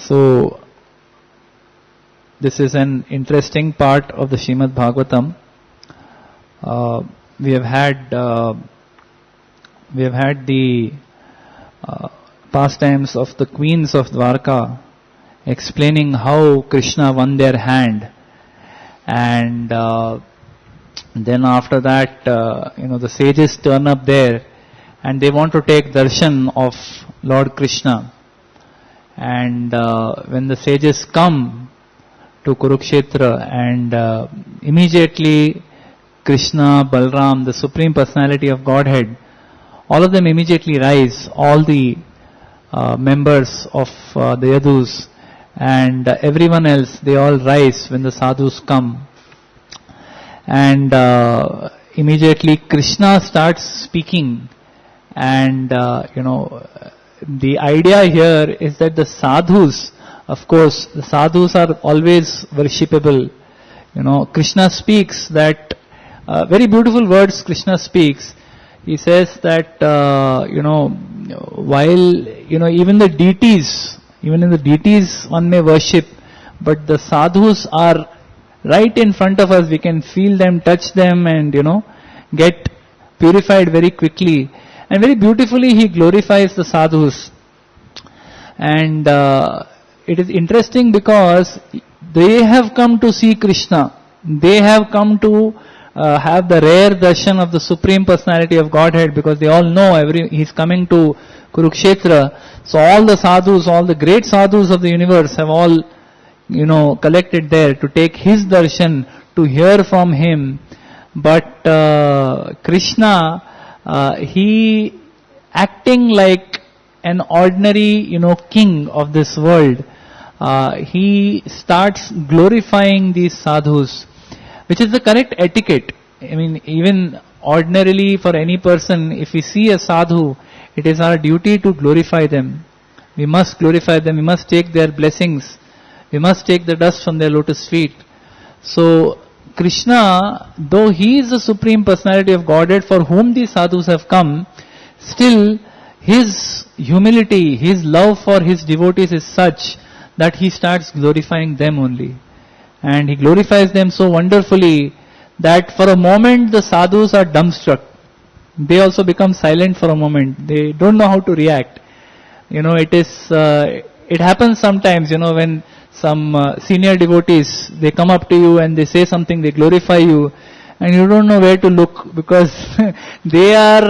So, this is an interesting part of the Srimad Bhagavatam. We have had the pastimes of the queens of Dwarka, explaining how Krishna won their hand, and then after that, the sages turn up there, and they want to take darshan of Lord Krishna. And when the sages come to Kurukshetra, and immediately Krishna, Balram, the Supreme Personality of Godhead, all of them immediately rise, all the members of the Yadus and everyone else, they all rise when the sadhus come. And immediately Krishna starts speaking, and the idea here is that the sadhus, of course, the sadhus are always worshipable. Krishna speaks that very beautiful words. Krishna speaks. He says that while even the deities, even in the deities one may worship, but the sadhus are right in front of us. We can feel them, touch them, and get purified very quickly. And very beautifully he glorifies the sadhus. And it is interesting because they have come to see Krishna. They have come to have the rare darshan of the Supreme Personality of Godhead, because they all know he's coming to Kurukshetra. So all the sadhus, all the great sadhus of the universe have all collected there to take his darshan, to hear from him. But Krishna, he acting like an ordinary, king of this world, he starts glorifying these sadhus, which is the correct etiquette. I mean, even ordinarily for any person, if we see a sadhu, it is our duty to glorify them. We must glorify them. We must take their blessings. We must take the dust from their lotus feet. So, Krishna, though he is the Supreme Personality of Godhead for whom these sadhus have come, still his humility, his love for his devotees is such that he starts glorifying them only. And he glorifies them so wonderfully that for a moment the sadhus are dumbstruck. They also become silent for a moment. They don't know how to react. It happens sometimes, when some senior devotees, they come up to you and they say something, they glorify you, and you don't know where to look, because they are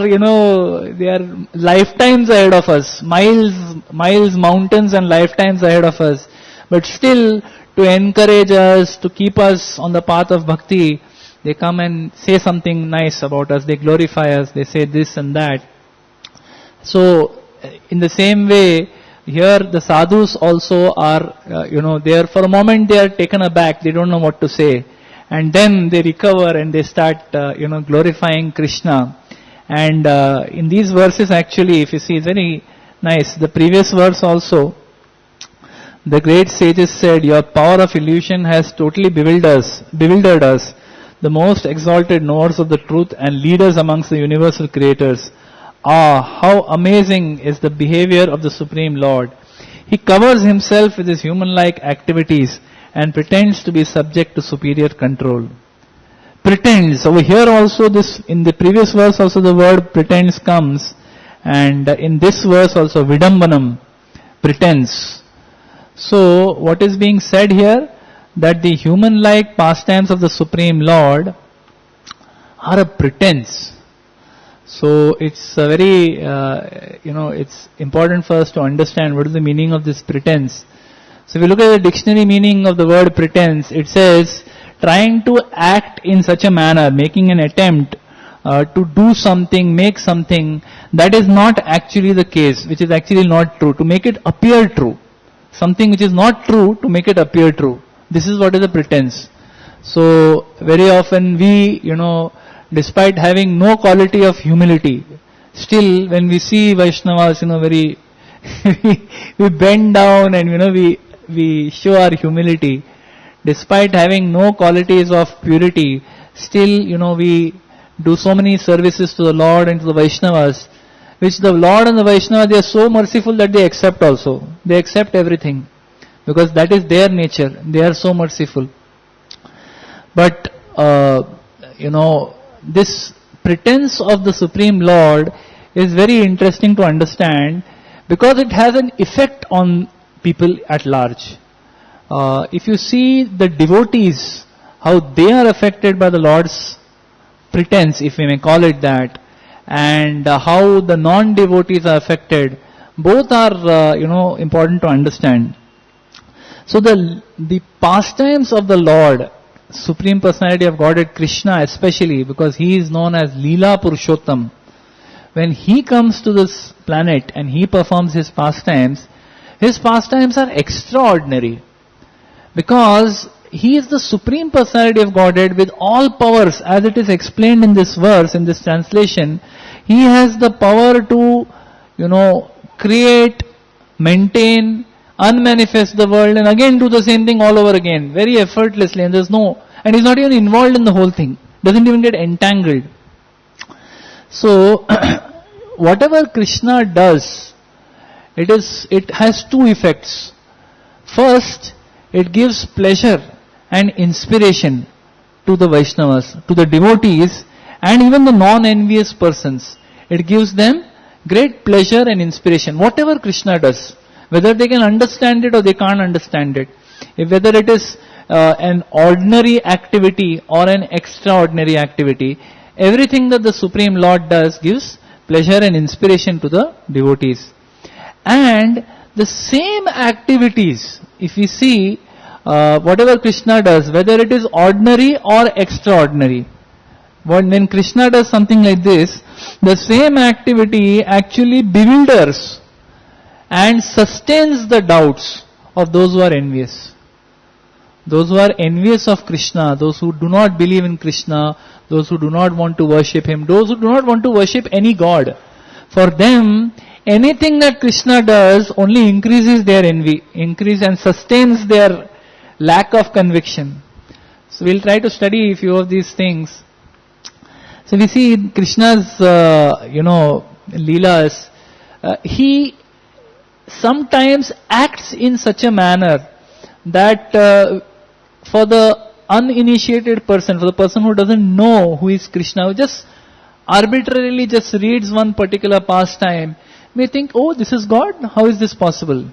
lifetimes ahead of us, miles, mountains and lifetimes ahead of us. But still, to encourage us, to keep us on the path of bhakti, they come and say something nice about us, they glorify us, they say this and that. So, in the same way, here the sadhus also are, there for a moment they are taken aback, they don't know what to say. And then they recover and they start, glorifying Krishna. And in these verses actually, if you see, it's very nice. The previous verse also, the great sages said, your power of illusion has totally bewildered us, the most exalted knowers of the truth and leaders amongst the universal creators. Ah, how amazing is the behavior of the Supreme Lord. He covers himself with his human-like activities and pretends to be subject to superior control. Pretends. Over here also, in the previous verse also the word pretends comes, and in this verse also vidambanam, pretends. So, what is being said here? That the human-like pastimes of the Supreme Lord are a pretense. So it's very, it's important for us to understand what is the meaning of this pretense. So if you look at the dictionary meaning of the word pretense, it says trying to act in such a manner, making an attempt to do something, make something that is not actually the case, which is actually not true, to make it appear true. Something which is not true, to make it appear true. This is what is a pretense. So very often we, despite having no quality of humility, still when we see Vaishnavas, very, we bend down and, we show our humility. Despite having no qualities of purity, still, we do so many services to the Lord and to the Vaishnavas, which the Lord and the Vaishnava, they are so merciful that they accept also. They accept everything. because that is their nature. They are so merciful. But, this pretense of the Supreme Lord is very interesting to understand, because it has an effect on people at large. If you see the devotees, how they are affected by the Lord's pretense, if we may call it that, and how the non-devotees are affected, both are, important to understand. So the pastimes of the Lord, Supreme Personality of Godhead, Krishna especially, because he is known as Leela Purushottam, when he comes to this planet and he performs his pastimes are extraordinary. Because he is the Supreme Personality of Godhead with all powers, as it is explained in this verse, in this translation. He has the power to, create, maintain, unmanifest the world, and again do the same thing all over again, very effortlessly, and and he's not even involved in the whole thing, doesn't even get entangled. So, whatever Krishna does, it has two effects. First, it gives pleasure and inspiration to the Vaishnavas, to the devotees, and even the non-envious persons. It gives them great pleasure and inspiration. Whatever Krishna does, whether they can understand it or they can't understand it, whether it is an ordinary activity or an extraordinary activity, everything that the Supreme Lord does gives pleasure and inspiration to the devotees. And the same activities, if we see, whatever Krishna does, whether it is ordinary or extraordinary, when Krishna does something like this, the same activity actually bewilders and sustains the doubts of those who are envious. Those who are envious of Krishna, those who do not believe in Krishna, those who do not want to worship him, those who do not want to worship any god, for them, anything that Krishna does only increases their envy, and sustains their lack of conviction. So we'll try to study a few of these things. So we see Krishna's, Leelas, he sometimes acts in such a manner that for the uninitiated person, for the person who doesn't know who is Krishna, who just arbitrarily just reads one particular pastime, may think, oh, this is God? How is this possible?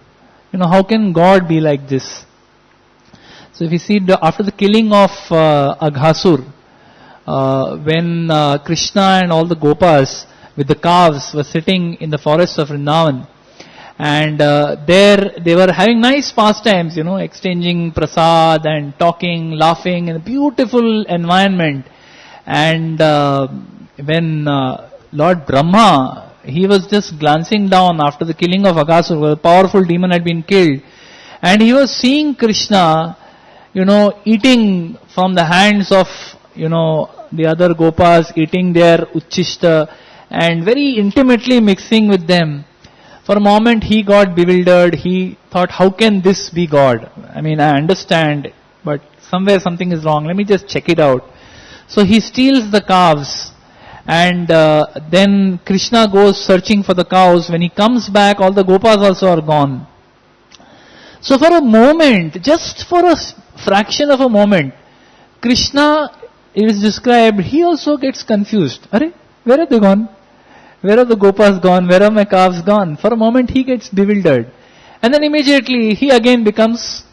How can God be like this? So if you see, after the killing of Aghasur, when Krishna and all the Gopas with the calves were sitting in the forest of Vrindavan, and there they were having nice pastimes, exchanging prasad and talking, laughing in a beautiful environment. And when Lord Brahma, he was just glancing down after the killing of Aghasur, where a powerful demon had been killed, and he was seeing Krishna, eating from the hands of, the other Gopas, eating their uchishta and very intimately mixing with them. For a moment he got bewildered. He thought, how can this be God? I understand, but somewhere something is wrong. Let me just check it out. So he steals the calves, and then Krishna goes searching for the cows. When he comes back, all the Gopas also are gone. So for a moment, just for a fraction of a moment, Krishna, it is described, he also gets confused. Arey, where are they gone? Where are the Gopas gone? Where are my calves gone? For a moment he gets bewildered. And then immediately he again becomes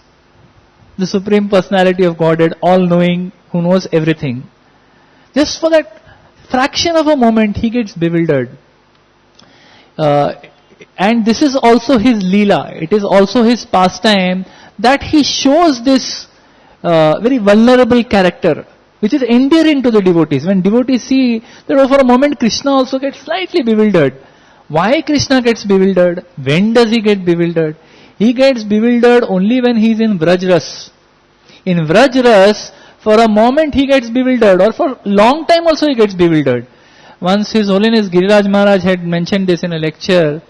the Supreme Personality of Godhead, all-knowing, who knows everything. Just for that fraction of a moment he gets bewildered. And this is also his Leela. It is also his pastime that he shows this very vulnerable character, which is endearing to the devotees. When devotees see that for a moment Krishna also gets slightly bewildered. Why Krishna gets bewildered? When does he get bewildered? He gets bewildered only when he is in Vrajras. In Vrajras, for a moment he gets bewildered, or for a long time also he gets bewildered. Once His Holiness Giriraj Maharaj had mentioned this in a lecture.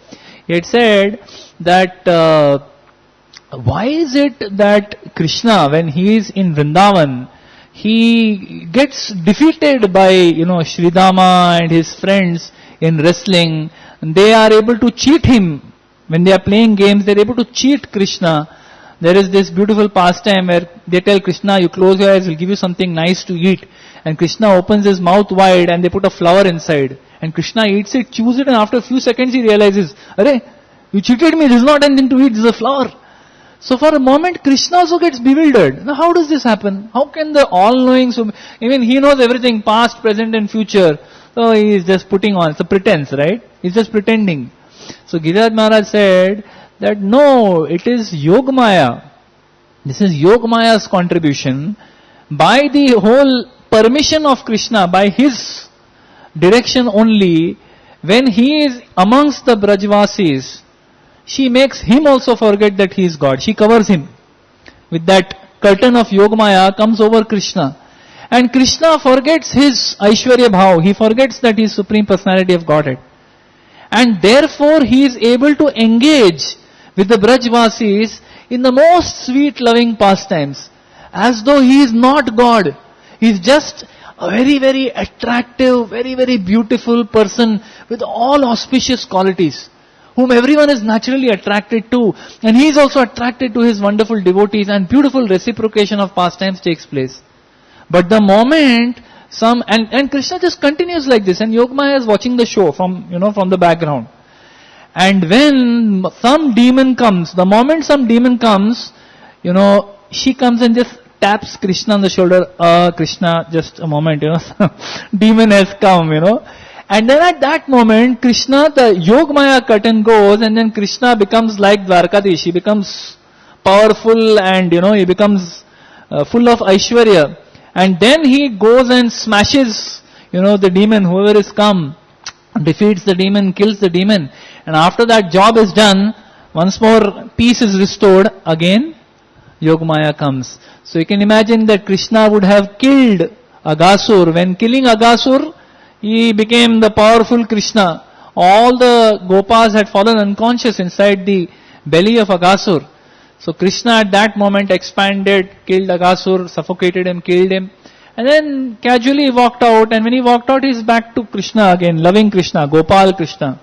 He had said that why is it that Krishna, when he is in Vrindavan, he gets defeated by, Sridama and his friends in wrestling. They are able to cheat him. When they are playing games, they are able to cheat Krishna. There is this beautiful pastime where they tell Krishna, you close your eyes, we'll give you something nice to eat. And Krishna opens his mouth wide and they put a flower inside. And Krishna eats it, chews it, and after a few seconds he realizes, Hare, you cheated me, this is not anything to eat, this is a flower. So for a moment, Krishna also gets bewildered. Now how does this happen? How can the all-knowing, even he knows everything, past, present and future. So he is just putting on, it's a pretense, right? He's just pretending. So Giriraj Maharaj said that no, it is Yogamaya. This is Yogamaya's contribution. By the whole permission of Krishna, by his direction only, when he is amongst the Brajvasis, she makes him also forget that he is God. She covers him. With that curtain of Yogamaya comes over Krishna. And Krishna forgets his Aishwarya Bhav. He forgets that he is Supreme Personality of Godhead. And therefore he is able to engage with the Brajvasis in the most sweet loving pastimes. As though he is not God. He is just a very, very attractive, very, very beautiful person with all auspicious qualities, whom everyone is naturally attracted to. And he is also attracted to his wonderful devotees, and beautiful reciprocation of pastimes takes place. But the moment and Krishna just continues like this, and Yogamaya is watching the show from the background. And when some demon comes, the moment some demon comes, she comes and just taps Krishna on the shoulder. Krishna, just a moment, demon has come, And then at that moment, Krishna, the Yogamaya curtain goes, and then Krishna becomes like Dwarkadish. He becomes powerful and, he becomes full of Aishwarya. And then he goes and smashes, the demon, whoever is come, defeats the demon, kills the demon. And after that job is done, once more peace is restored, again Yogamaya comes. So you can imagine that Krishna would have killed Aghasur. When killing Aghasur, he became the powerful Krishna. All the Gopas had fallen unconscious inside the belly of Aghasur. So Krishna at that moment expanded, killed Aghasur, suffocated him, killed him. And then casually walked out, and when he walked out, he's back to Krishna again, loving Krishna, Gopal Krishna.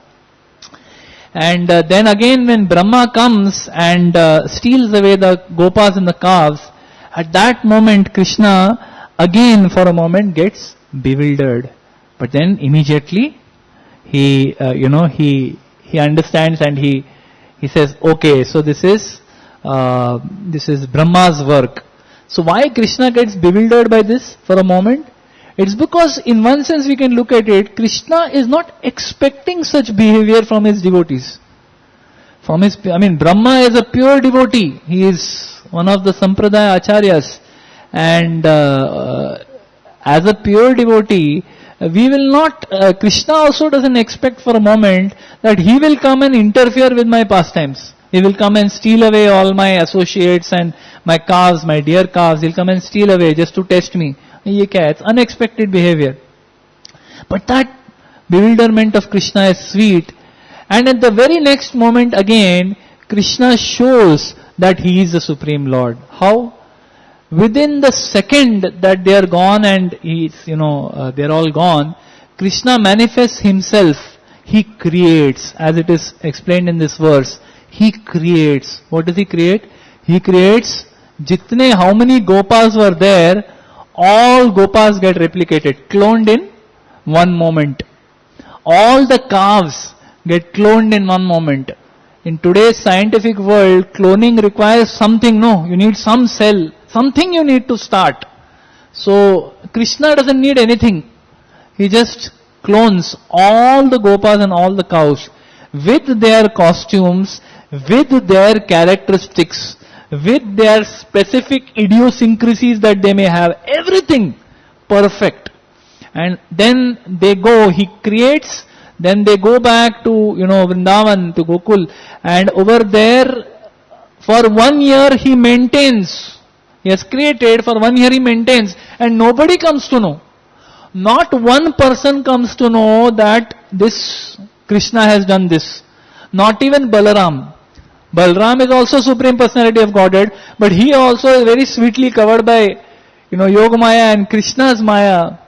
And then again when Brahma comes and steals away the Gopas and the calves, at that moment Krishna again for a moment gets bewildered. But then immediately he understands and he says, okay, so this is Brahma's work. So why Krishna gets bewildered by this for a moment? It's because in one sense we can look at it, Krishna is not expecting such behavior from his devotees. Brahma is a pure devotee. He is one of the Sampradaya Acharyas. And as a pure devotee, we will not, Krishna also doesn't expect for a moment that he will come and interfere with my pastimes. He will come and steal away all my associates and my calves, my dear calves. He'll come and steal away just to test me. It's unexpected behavior. But that bewilderment of Krishna is sweet. And at the very next moment again, Krishna shows that he is the Supreme Lord. How? Within the second that they are gone and they're all gone, Krishna manifests himself. He creates, as it is explained in this verse. He creates. What does he create? He creates how many Gopas were there, all Gopas get replicated, cloned in one moment. All the calves get cloned in one moment. In today's scientific world, cloning requires something, you need some cell, something you need to start. So, Krishna doesn't need anything. He just clones all the Gopas and all the cows with their costumes, with their characteristics, with their specific idiosyncrasies that they may have, everything perfect. And then they go, he creates, then they go back to, Vrindavan, to Gokul, and over there, for 1 year he maintains. He has created, for 1 year he maintains, and nobody comes to know. Not one person comes to know that this Krishna has done this. Not even Balaram. Balaram is also Supreme Personality of Godhead, but he also is very sweetly covered by, Yogamaya and Krishna's Maya,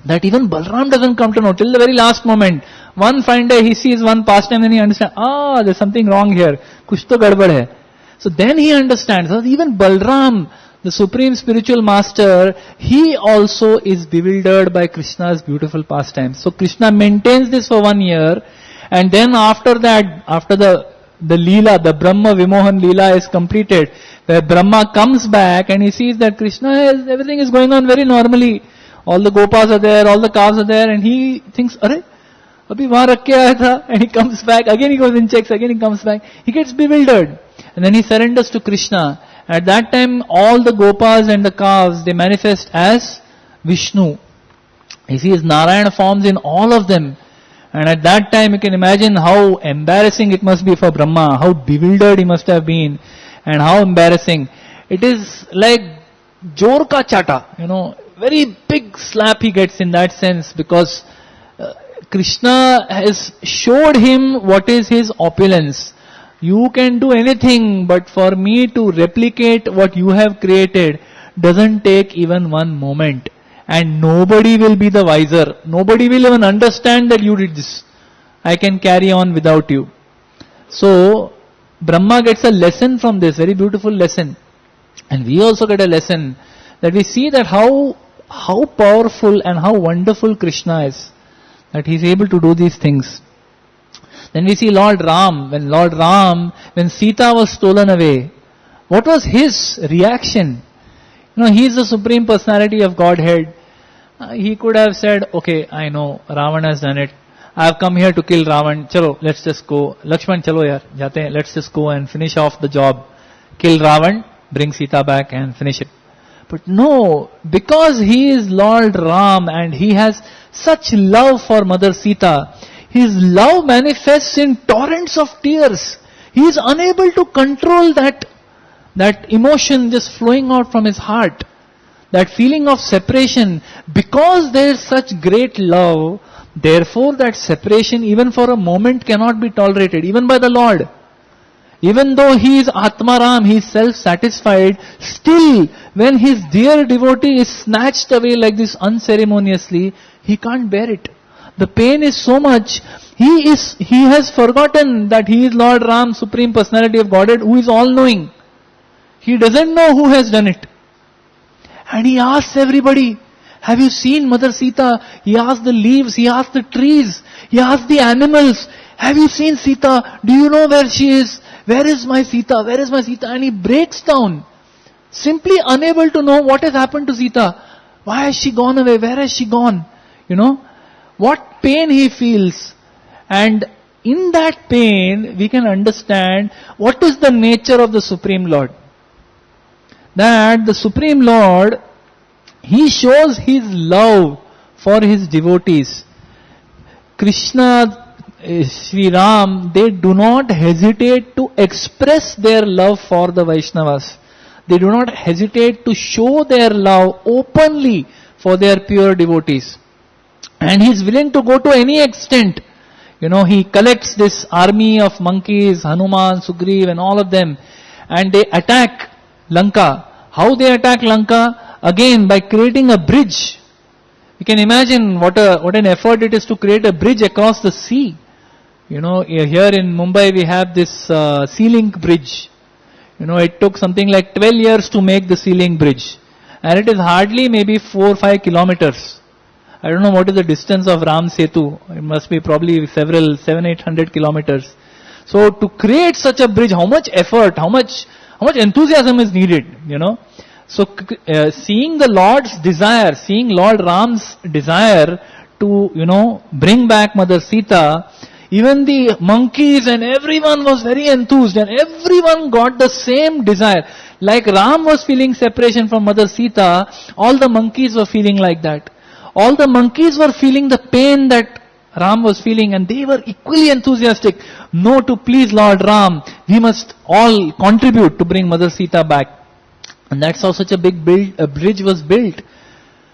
that even Balaram doesn't come to know till the very last moment. One fine day he sees one pastime and he understands, there's something wrong here. Kuch to gadbad hai. So then he understands. So even Balram, the supreme spiritual master, he also is bewildered by Krishna's beautiful pastimes. So Krishna maintains this for 1 year, and then after that, after the Leela, the Brahma Vimohan Leela is completed, where Brahma comes back and he sees that everything is going on very normally. All the gopas are there, all the calves are there, and he thinks, Arey, abhi wahan rakh ke aaya tha, and he comes back, again he goes and checks, again he comes back. He gets bewildered. And then he surrenders to Krishna. At that time, all the gopas and the calves, they manifest as Vishnu. He sees Narayana forms in all of them. And at that time, you can imagine how embarrassing it must be for Brahma, how bewildered he must have been, and how embarrassing. It is like Jor ka chata, very big slap he gets in that sense, because Krishna has showed him what is his opulence. You can do anything, but for me to replicate what you have created doesn't take even one moment. And nobody will be the wiser. Nobody will even understand that you did this. I can carry on without you. So, Brahma gets a lesson from this, very beautiful lesson. And we also get a lesson that we see that how powerful and how wonderful Krishna is. That he is able to do these things. Then we see Lord Ram. When Sita was stolen away, what was his reaction? He is the Supreme Personality of Godhead. He could have said, okay, I know, Ravan has done it. I have come here to kill Ravan. Chalo, let's just go. Lakshman, chalo yaar, jate hain. Let's just go and finish off the job. Kill Ravan, bring Sita back and finish it. But no, because he is Lord Ram and he has such love for Mother Sita, his love manifests in torrents of tears. He is unable to control that emotion just flowing out from his heart. That feeling of separation. Because there is such great love, therefore that separation even for a moment cannot be tolerated, even by the Lord. Even though he is Atmaram, he is self-satisfied, still when his dear devotee is snatched away like this unceremoniously, he can't bear it. The pain is so much, he has forgotten that he is Lord Ram, Supreme Personality of Godhead, who is all-knowing. He doesn't know who has done it. And he asks everybody, have you seen Mother Sita? He asks the leaves, he asks the trees, he asks the animals, have you seen Sita? Do you know where she is? Where is my Sita? Where is my Sita? And he breaks down, simply unable to know what has happened to Sita. Why has she gone away? Where has she gone? What pain he feels. And in that pain, we can understand what is the nature of the Supreme Lord. That the Supreme Lord, he shows his love for his devotees. Krishna, Sri Ram, they do not hesitate to express their love for the Vaishnavas. They do not hesitate to show their love openly for their pure devotees. And he is willing to go to any extent. He collects this army of monkeys, Hanuman, Sugriv and all of them, and they attack Lanka. How they attack Lanka? Again, by creating a bridge. You can imagine what an effort it is to create a bridge across the sea. Here in Mumbai we have this sea link bridge. It took something like 12 years to make the sea link bridge. And it is hardly maybe 4 or 5 kilometers. I don't know what is the distance of Ram Setu. It must be probably 700-800 kilometers. So to create such a bridge, how much effort, how much enthusiasm is needed, So seeing the Lord's desire, seeing Lord Ram's desire to, bring back Mother Sita, even the monkeys and everyone was very enthused and everyone got the same desire. Like Ram was feeling separation from Mother Sita, all the monkeys were feeling like that. All the monkeys were feeling the pain that Ram was feeling, and they were equally enthusiastic. No, to please Lord Ram, we must all contribute to bring Mother Sita back. And that's how such a bridge was built.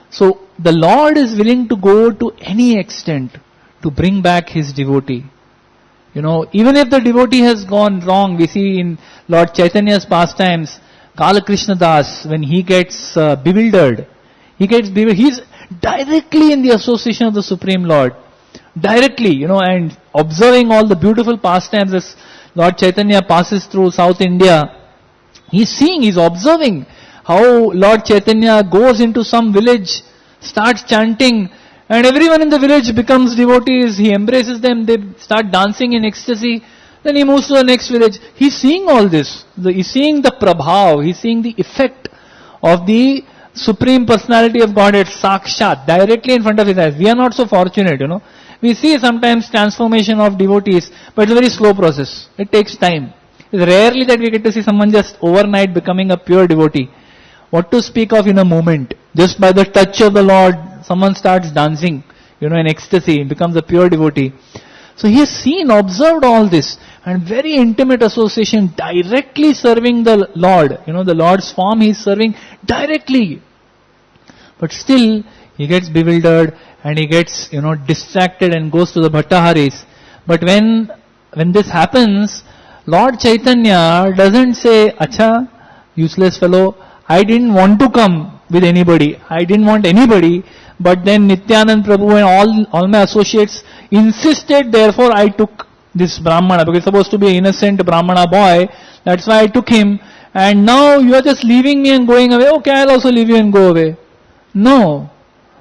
So the Lord is willing to go to any extent to bring back his devotee. Even if the devotee has gone wrong, we see in Lord Chaitanya's pastimes, Kala Krishna Das, when he gets bewildered, he's directly in the association of the Supreme Lord. Directly, and observing all the beautiful pastimes as Lord Chaitanya passes through South India, He's seeing, he's observing how Lord Chaitanya goes into some village, starts chanting, and everyone in the village becomes devotees. He embraces them, they start dancing in ecstasy. Then he moves to the next village. He's seeing all this. He's seeing the prabhav, he's seeing the effect of the Supreme Personality of Godhead, Sakshat, directly in front of his eyes. We are not so fortunate, We see sometimes transformation of devotees, but it's a very slow process. It takes time. It's rarely that we get to see someone just overnight becoming a pure devotee. What to speak of in a moment? Just by the touch of the Lord, someone starts dancing, in ecstasy, becomes a pure devotee. So he has seen, observed all this, and very intimate association, directly serving the Lord. The Lord's form he is serving directly. But still, he gets bewildered, and he gets, distracted and goes to the Bhattaharis. But when this happens, Lord Chaitanya doesn't say, Acha, useless fellow, I didn't want to come with anybody. I didn't want anybody. But then Nityanand Prabhu and all my associates insisted, therefore I took this Brahmana. Because he's supposed to be an innocent Brahmana boy. That's why I took him. And now you are just leaving me and going away. Okay, I'll also leave you and go away. No.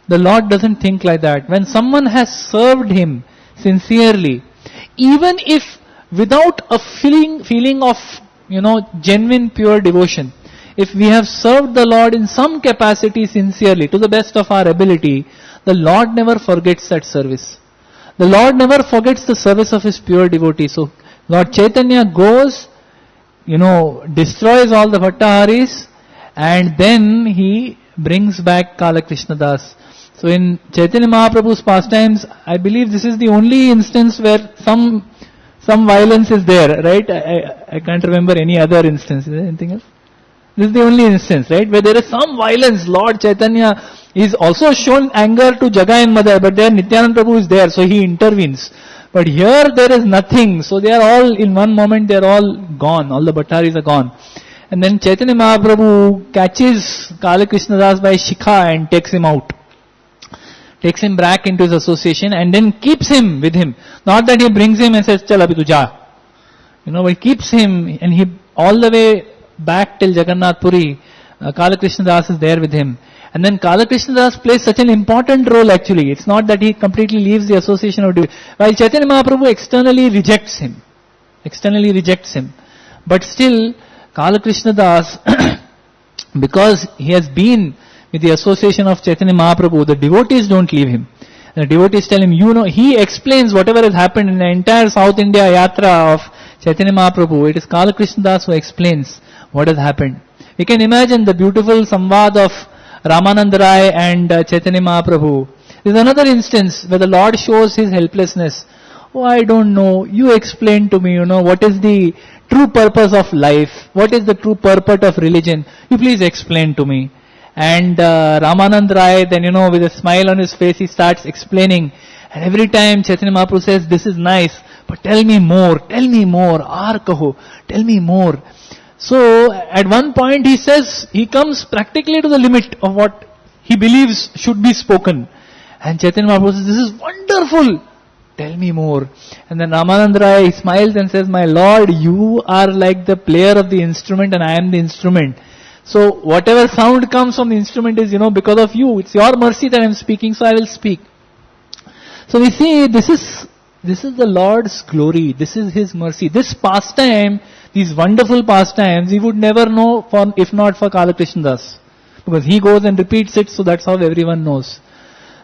The Lord doesn't think like that. When someone has served him sincerely, even if without a feeling of, genuine pure devotion, if we have served the Lord in some capacity sincerely, to the best of our ability, the Lord never forgets that service. The Lord never forgets the service of His pure devotees. So, Lord Chaitanya goes, destroys all the Bhattaharis, and then He brings back Kala Krishna Das. So in Chaitanya Mahaprabhu's pastimes, I believe this is the only instance where some violence is there, right? I can't remember any other instance. Is there anything else? This is the only instance, right? Where there is some violence. Lord Chaitanya is also shown anger to Jagai and Madai, but there Nityanand Prabhu is there, so he intervenes. But here there is nothing. So they are all, in one moment, they are all gone. All the Bhattaris are gone. And then Chaitanya Mahaprabhu catches Kala Krishna Das by Shikha and takes him out. Takes him back into his association and then keeps him with him. Not that he brings him and says, Chal abhi tu ja. But he keeps him, and he all the way back till Jagannath Puri, Kala Krishna Das is there with him. And then Kala Krishna Das plays such an important role actually. It's not that he completely leaves the association of devotee. While Chaitanya Mahaprabhu externally rejects him. But still, Kala Krishna Das, because he has been with the association of Chaitanya Mahaprabhu, the devotees don't leave him. The devotees tell him, he explains whatever has happened in the entire South India yatra of Chaitanya Mahaprabhu. It is Kala Krishna Das who explains what has happened. We can imagine the beautiful samvad of Ramanand Rai and Chaitanya Mahaprabhu. There is another instance where the Lord shows his helplessness. Oh, I don't know. You explain to me, what is the true purpose of life? What is the true purport of religion? You please explain to me. And Ramanand Rai, then with a smile on his face, he starts explaining. And every time Chaitanya Mahaprabhu says, this is nice, but tell me more, aar kaho, tell me more. So, at one point he says, he comes practically to the limit of what he believes should be spoken. And Chaitanya Mahaprabhu says, this is wonderful, tell me more. And then Ramanand Rai smiles and says, my Lord, you are like the player of the instrument and I am the instrument. So, whatever sound comes from the instrument is, because of you. It's your mercy that I am speaking, so I will speak. So we see, this is the Lord's glory. This is His mercy. This pastime, these wonderful pastimes, we would never know if not for Kala Krishna Das. Because he goes and repeats it, so that's how everyone knows.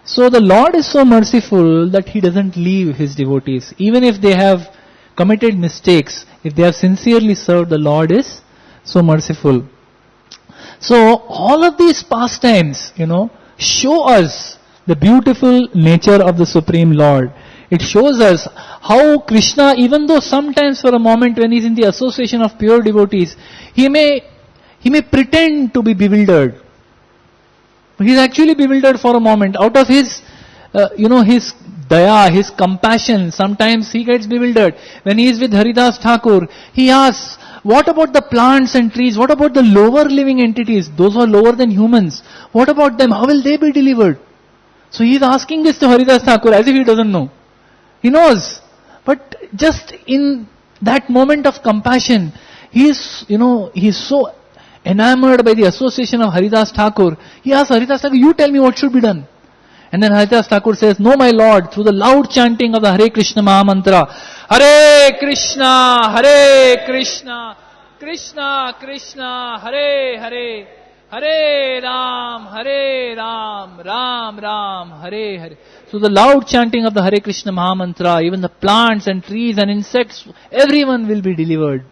So the Lord is so merciful that He doesn't leave His devotees. Even if they have committed mistakes, if they have sincerely served, the Lord is so merciful. So all of these pastimes, show us the beautiful nature of the Supreme Lord. It shows us how Krishna, even though sometimes for a moment when he is in the association of pure devotees, he may pretend to be bewildered. But he is actually bewildered for a moment. Out of his, his daya, his compassion, sometimes he gets bewildered. When he is with Haridas Thakur, he asks, what about the plants and trees? What about the lower living entities? Those who are lower than humans. What about them? How will they be delivered? So he is asking this to Haridas Thakur as if he doesn't know. He knows. But just in that moment of compassion, he is so enamored by the association of Haridas Thakur. He asks Haridas Thakur, you tell me what should be done. And then Haridas Thakur says, no my Lord, through the loud chanting of the Hare Krishna Mahamantra, Hare Krishna, Hare Krishna, Krishna Krishna, Hare Hare, Hare Ram, Ram Ram, Hare Hare. So the loud chanting of the Hare Krishna Mahamantra, even the plants and trees and insects, everyone will be delivered.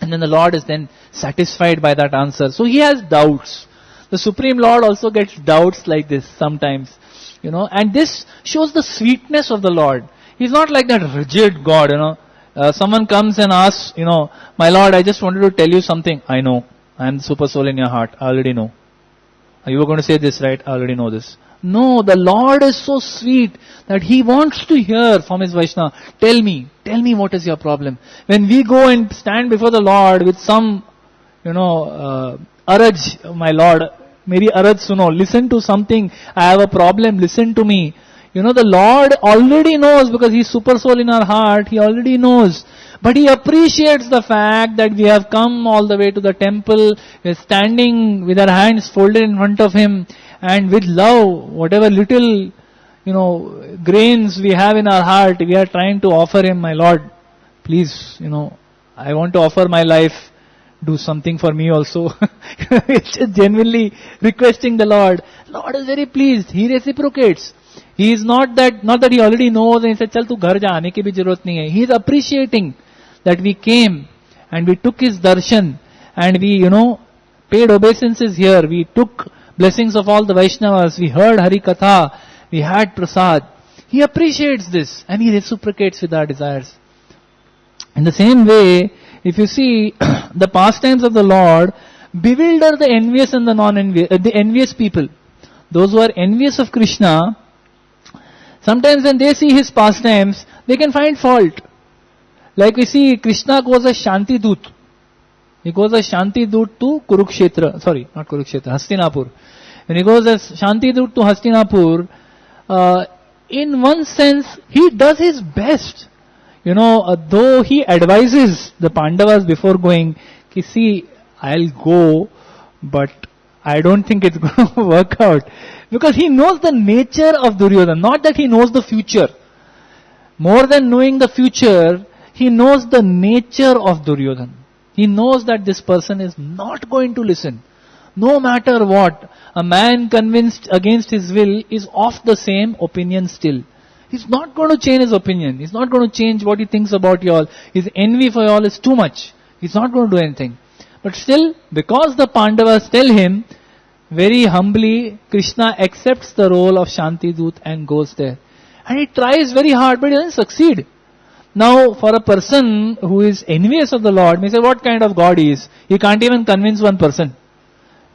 And then the Lord is then satisfied by that answer. So he has doubts. The Supreme Lord also gets doubts like this sometimes. And this shows the sweetness of the Lord. He's not like that rigid God, someone comes and asks, my Lord, I just wanted to tell you something. I know. I am the super soul in your heart. I already know. You were going to say this, right? I already know this. No, the Lord is so sweet that He wants to hear from His Vaishnava. Tell me what is your problem. When we go and stand before the Lord with some, araj, my Lord, Meri araj suno, listen to something, I have a problem, listen to me. The Lord already knows because He is super soul in our heart, He already knows. But He appreciates the fact that we have come all the way to the temple, we are standing with our hands folded in front of Him, and with love, whatever little, grains we have in our heart, we are trying to offer Him, my Lord, please, I want to offer my life, do something for me also. It's just genuinely requesting the Lord. Lord is very pleased, He reciprocates. He is not that He already knows and He said, chal tu ghar ja, aane ki bhi zarurat nahi hai. He is appreciating that we came and we took His darshan and we, paid obeisances here. We took blessings of all the Vaishnavas. We heard Hari Katha. We had prasad. He appreciates this and He reciprocates with our desires. In the same way, if you see the pastimes of the Lord bewilder the envious and the non-envious, the envious people. Those who are envious of Krishna, sometimes when they see His pastimes, they can find fault. Like we see, Krishna goes as Shanti Dut. He goes as Shanti Dut to Hastinapur. When He goes as Shanti Dut to Hastinapur, in one sense, He does His best. Though He advises the Pandavas before going, see, I'll go, but I don't think it's going to work out. Because He knows the nature of Duryodhana, not that He knows the future. More than knowing the future, He knows the nature of Duryodhana. He knows that this person is not going to listen. No matter what, a man convinced against his will is of the same opinion still. He's not going to change his opinion. He's not going to change what he thinks about you all. His envy for you all is too much. He's not going to do anything. But still, because the Pandavas tell him, very humbly, Krishna accepts the role of Shanti Dut and goes there. And he tries very hard, but he doesn't succeed. Now, for a person who is envious of the Lord, may say, what kind of God he is? He can't even convince one person.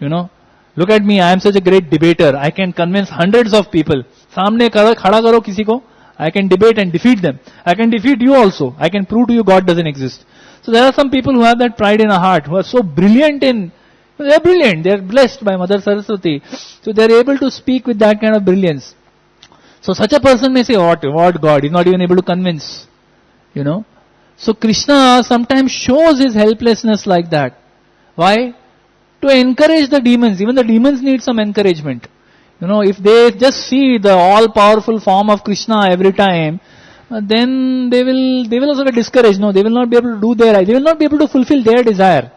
Look at me, I am such a great debater. I can convince hundreds of people. Samne khada karo kisi ko. I can debate and defeat them. I can defeat you also. I can prove to you God doesn't exist. So there are some people who have that pride in a heart, who are so brilliant they are brilliant. They are blessed by Mother Saraswati. So they are able to speak with that kind of brilliance. So such a person may say, what God? He's not even able to convince. So Krishna sometimes shows His helplessness like that. Why? To encourage the demons. Even the demons need some encouragement. If they just see the all-powerful form of Krishna every time, then they will also get discouraged. No, they will not be able to do they will not be able to fulfill their desire.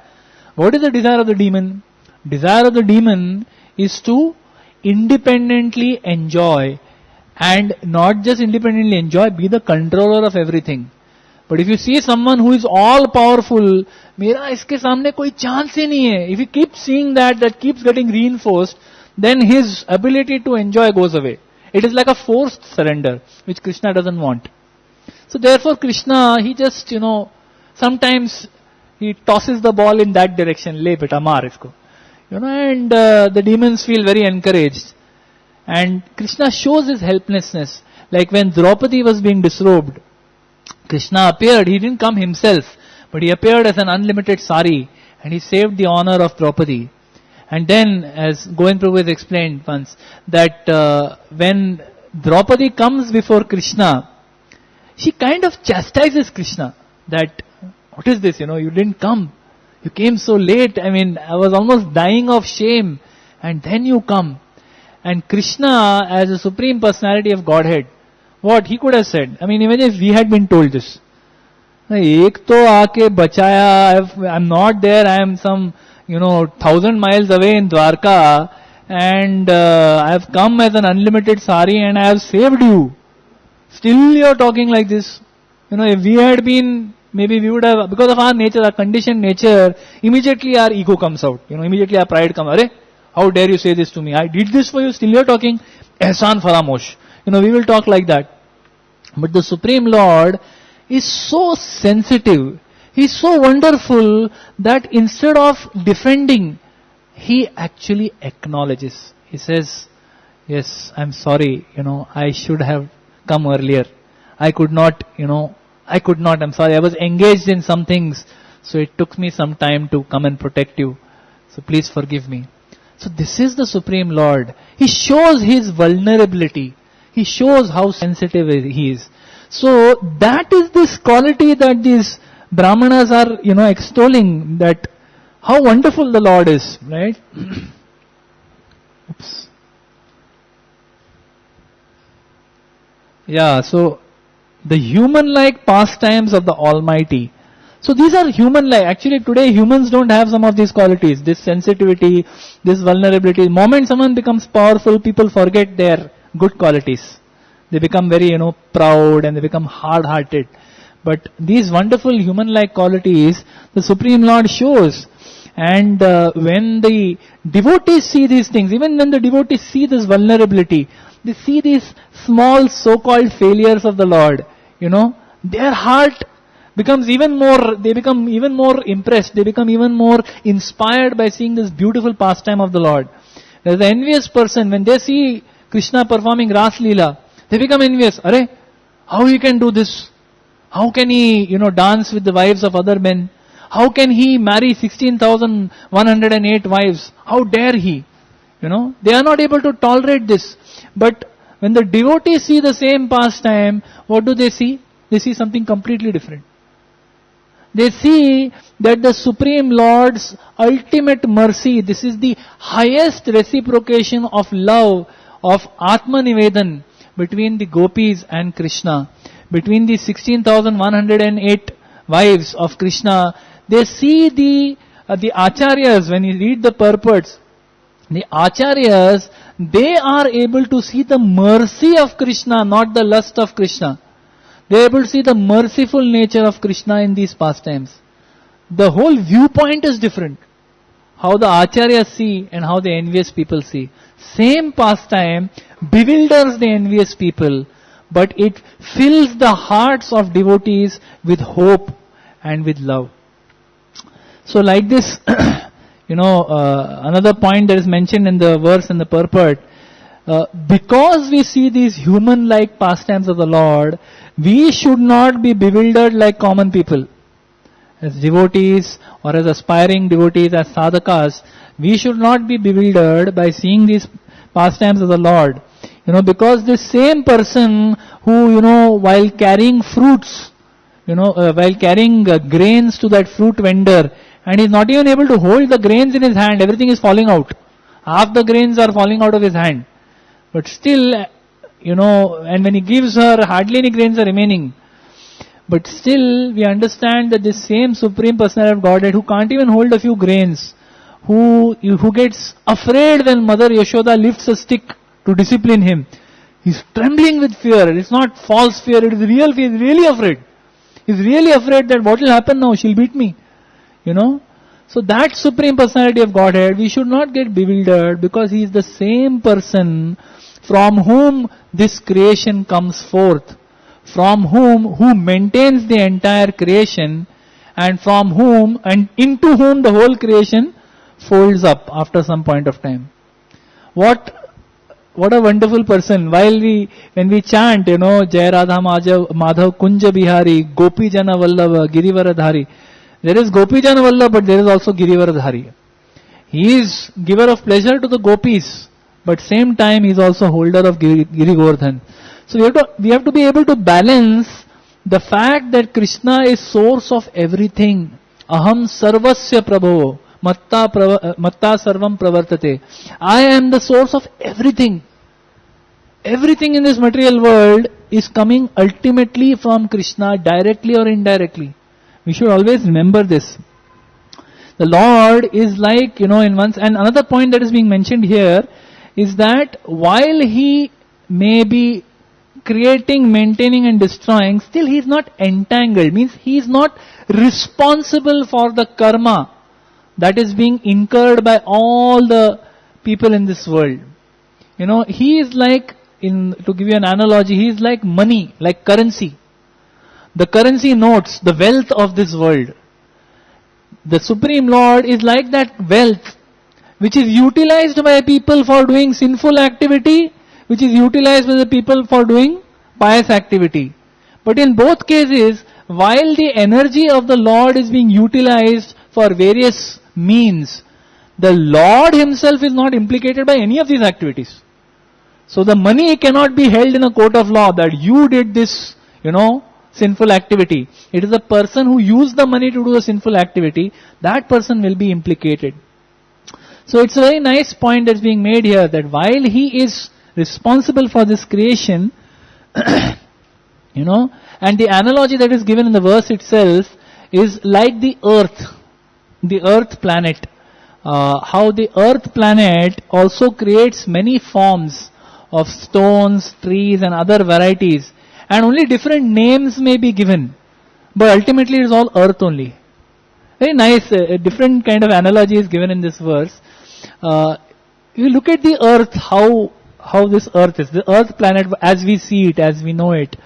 What is the desire of the demon? Desire of the demon is to independently enjoy, and not just independently enjoy, be the controller of everything. But if you see someone who is all powerful, मेरा इसके सामने कोई chance ही नहीं है. If you keep seeing that keeps getting reinforced, then his ability to enjoy goes away. It is like a forced surrender, which Krishna doesn't want. So therefore Krishna, he just, sometimes he tosses the ball in that direction. Le beta, maar isko. And the demons feel very encouraged. And Krishna shows His helplessness. Like when Draupadi was being disrobed, Krishna appeared. He didn't come Himself, but He appeared as an unlimited sari, and He saved the honor of Draupadi. And then, as Govind Prabhu has explained once, that when Draupadi comes before Krishna, she kind of chastises Krishna, that, what is this, you didn't come. You came so late. I mean, I was almost dying of shame. And then you come. And Krishna, as a Supreme Personality of Godhead, what he could have said? I mean, imagine if we had been told this. एक तो आके बचाया, I'm not there, I am some, 1,000 miles away in Dwarka, and I have come as an unlimited sari and I have saved you. Still you are talking like this. If we had been, maybe we would have, because of our nature, our conditioned nature, immediately our ego comes out. Immediately our pride comes. Arey, how dare you say this to me? I did this for you, still you are talking. Ehsan faramosh. We will talk like that. But the Supreme Lord is so sensitive. He is so wonderful that instead of defending, he actually acknowledges. He says, yes, I'm sorry, I should have come earlier. I could not, I'm sorry, I was engaged in some things, so it took me some time to come and protect you. So please forgive me. So this is the Supreme Lord. He shows his vulnerability. He shows how sensitive he is. So that is this quality that these Brahmanas are, extolling, that how wonderful the Lord is, right? Oops. Yeah, so the human-like pastimes of the Almighty. So these are human-like. Actually today humans don't have some of these qualities, this sensitivity, this vulnerability. The moment someone becomes powerful, people forget their good qualities. They become very, proud and they become hard-hearted. But these wonderful human-like qualities, the Supreme Lord shows. And when the devotees see these things, even when the devotees see this vulnerability, they see these small so-called failures of the Lord, their heart becomes even more, they become even more impressed, they become even more inspired by seeing this beautiful pastime of the Lord. There's an envious person, when they see Krishna performing Ras Leela, they become envious. Arey, how he can do this? How can he, dance with the wives of other men? How can he marry 16,108 wives? How dare he? They are not able to tolerate this. But when the devotees see the same pastime, what do they see? They see something completely different. They see that the Supreme Lord's ultimate mercy, this is the highest reciprocation of love, of Atma Nivedan, between the gopis and Krishna, between the 16,108 wives of Krishna. They see the acharyas, when you read the purports, the acharyas, they are able to see the mercy of Krishna, not the lust of Krishna. They are able to see the merciful nature of Krishna in these pastimes. The whole viewpoint is different. How the acharyas see and how the envious people see. Same pastime bewilders the envious people, but it fills the hearts of devotees with hope and with love. So like this, another point that is mentioned in the verse in the purport, because we see these human-like pastimes of the Lord, we should not be bewildered like common people. As devotees or as aspiring devotees, as sadhakas, we should not be bewildered by seeing these pastimes of the Lord. Because this same person who, while carrying fruits, while carrying grains to that fruit vendor, and he's not even able to hold the grains in his hand, everything is falling out. Half the grains are falling out of his hand. But still, and when he gives her, hardly any grains are remaining. But still, we understand that this same Supreme Personality of Godhead, who can't even hold a few grains, who gets afraid when Mother Yashoda lifts a stick to discipline him. He's trembling with fear. It's not false fear, it is real fear. He's really afraid. He's really afraid that what will happen now? She'll beat me. So that Supreme Personality of Godhead, we should not get bewildered, because he is the same person from whom this creation comes forth, who maintains the entire creation, and into whom the whole creation folds up after some point of time. What a wonderful person. When we chant, Jai Radha Madhav Kunja Bihari, Gopi Jana Vallabha, Girivaradhari. There is Gopi Jana Vallabha, but there is also Girivaradhari. He is giver of pleasure to the gopis, but same time he is also holder of Giri Govardhan. So we have to be able to balance the fact that Krishna is source of everything. Aham sarvasya prabho, matta sarvam pravartate. I am the source of everything. Everything in this material world is coming ultimately from Krishna, directly or indirectly. We should always remember this. The Lord is like, in once, and another point that is being mentioned here is that while He may be creating, maintaining and destroying, still He is not entangled. Means He is not responsible for the karma that is being incurred by all the people in this world. He is like, to give you an analogy, He is like money, like currency. The currency notes, the wealth of this world. The Supreme Lord is like that wealth, which is utilized by people for doing sinful activity, which is utilized by the people for doing pious activity. But in both cases, while the energy of the Lord is being utilized for various means, the Lord Himself is not implicated by any of these activities. So the money cannot be held in a court of law that you did this, sinful activity. It is the person who used the money to do the sinful activity, that person will be implicated. So it's a very nice point that's being made here, that while He is responsible for this creation, and the analogy that is given in the verse itself is like the earth planet. How the earth planet also creates many forms of stones, trees and other varieties, and only different names may be given, but ultimately it is all earth only. Very nice, a different kind of analogy is given in this verse. You look at the earth, how this earth is, the earth planet as we see it, as we know it.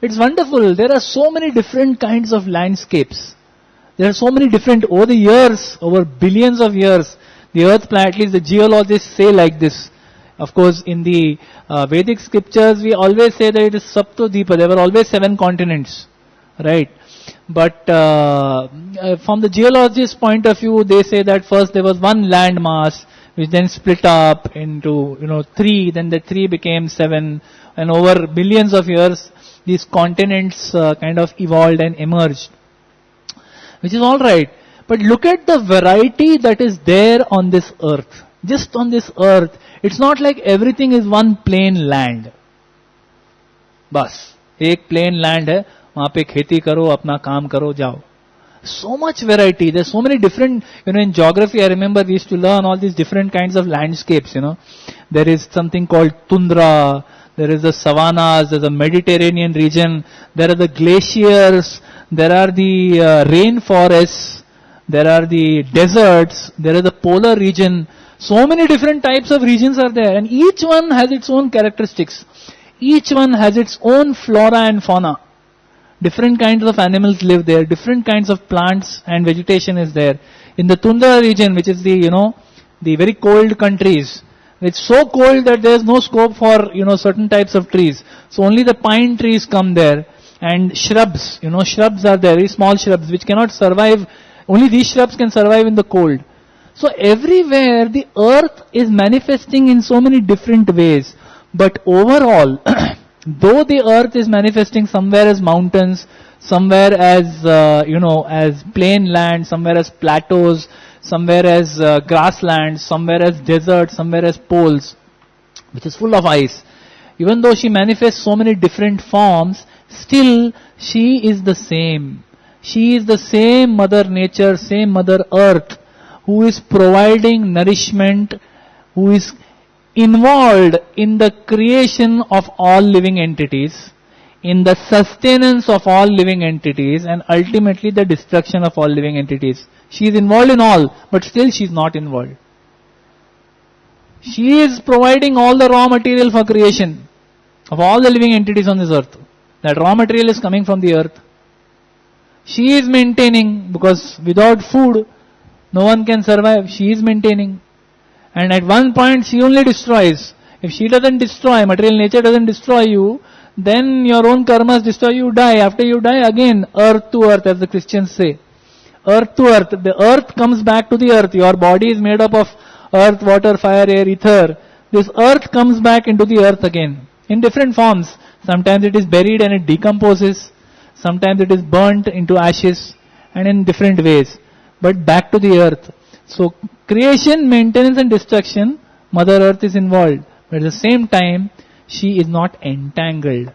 It's wonderful. There are so many different kinds of landscapes. There are so many different, over the years, over billions of years, the earth planet, at least the geologists say like this. Of course, in the Vedic scriptures, we always say that it is Saptodvipa. There were always 7 continents, right? But from the geologist's point of view, they say that first there was one land mass, which then split up into 3. Then the 3 became 7, and over billions of years, these continents kind of evolved and emerged, which is all right. But look at the variety that is there on this earth. Just on this earth, it's not like everything is one plain land. बस एक plain land है, वहाँ पे खेती करो, अपना काम करो, जाओ. So much variety. There's so many different, in geography, I remember we used to learn all these different kinds of landscapes, There is something called tundra, there is the savannas, there's a Mediterranean region, there are the glaciers, there are the rainforests, there are the deserts, there is the polar region. So many different types of regions are there, and each one has its own characteristics. Each one has its own flora and fauna. Different kinds of animals live there, different kinds of plants and vegetation is there. In the tundra region, which is the very cold countries, it's so cold that there is no scope for, certain types of trees. So only the pine trees come there, and shrubs, shrubs are there, very small shrubs, which cannot survive, only these shrubs can survive in the cold. So everywhere the earth is manifesting in so many different ways. But overall, though the earth is manifesting somewhere as mountains, somewhere as, as plain land, somewhere as plateaus, somewhere as grasslands, somewhere as deserts, somewhere as poles, which is full of ice. Even though she manifests so many different forms, still she is the same. She is the same Mother Nature, same Mother Earth, who is providing nourishment, who is involved in the creation of all living entities, in the sustenance of all living entities, and ultimately the destruction of all living entities. She is involved in all, but still she is not involved. She is providing all the raw material for creation of all the living entities on this earth. That raw material is coming from the earth. She is maintaining, because without food, no one can survive. She is maintaining. And at one point, she only destroys. If she doesn't destroy, material nature doesn't destroy you, then your own karmas destroy you, die. After you die, again, earth to earth, as the Christians say. Earth to earth. The earth comes back to the earth. Your body is made up of earth, water, fire, air, ether. This earth comes back into the earth again, in different forms. Sometimes it is buried and it decomposes. Sometimes it is burnt into ashes. and in different ways, but back to the earth. So creation, maintenance and destruction, Mother Earth is involved, but at the same time, she is not entangled,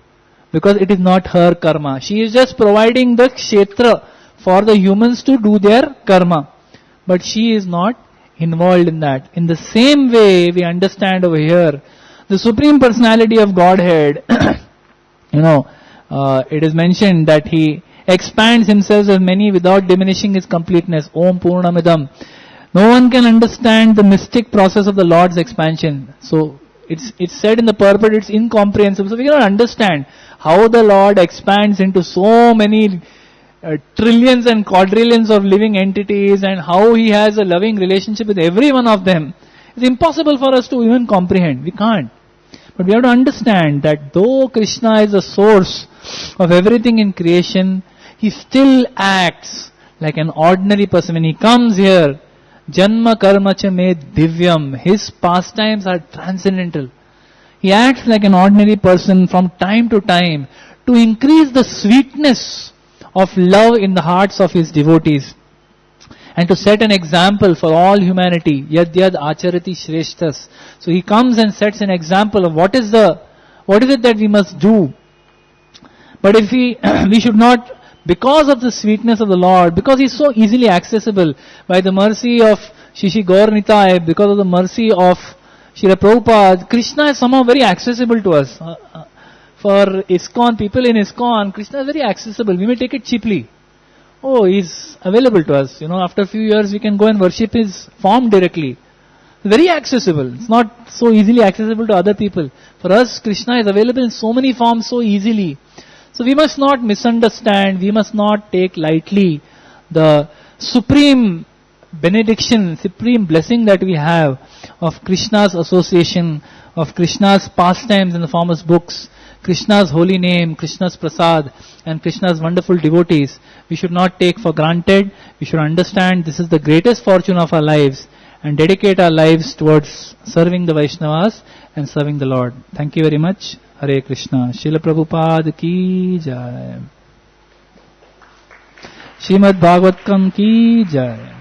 because it is not her karma. She is just providing the kshetra for the humans to do their karma, but she is not involved in that. In the same way, we understand over here, the Supreme Personality of Godhead, it is mentioned that He expands Himself as many without diminishing His completeness. Om Purnamidam. No one can understand the mystic process of the Lord's expansion. So, it's said in the purport, it's incomprehensible. So we cannot understand how the Lord expands into so many trillions and quadrillions of living entities, and how He has a loving relationship with every one of them. It's impossible for us to even comprehend. We can't. But we have to understand that though Krishna is the source of everything in creation, He still acts like an ordinary person. When He comes here, Janma karma cha me divyam. His pastimes are transcendental. He acts like an ordinary person from time to time to increase the sweetness of love in the hearts of His devotees, and to set an example for all humanity. Yad yad acharati shreshtas. So He comes and sets an example of what is it that we must do. But if we should not, because of the sweetness of the Lord, because He is so easily accessible, by the mercy of Shishi Gaur Nitai, because of the mercy of Srila Prabhupada, Krishna is somehow very accessible to us. For ISKCON, people in ISKCON, Krishna is very accessible. We may take it cheaply. Oh, He's available to us. After a few years we can go and worship His form directly. Very accessible. It's not so easily accessible to other people. For us, Krishna is available in so many forms so easily. So we must not misunderstand, we must not take lightly the supreme benediction, supreme blessing that we have of Krishna's association, of Krishna's pastimes in the form of books, Krishna's holy name, Krishna's prasad, and Krishna's wonderful devotees. We should not take for granted. We should understand this is the greatest fortune of our lives, and dedicate our lives towards serving the Vaishnavas and serving the Lord. Thank you very much. Hare Krishna. Srila Prabhupada ki jai. Srimad Bhagavatam ki jai.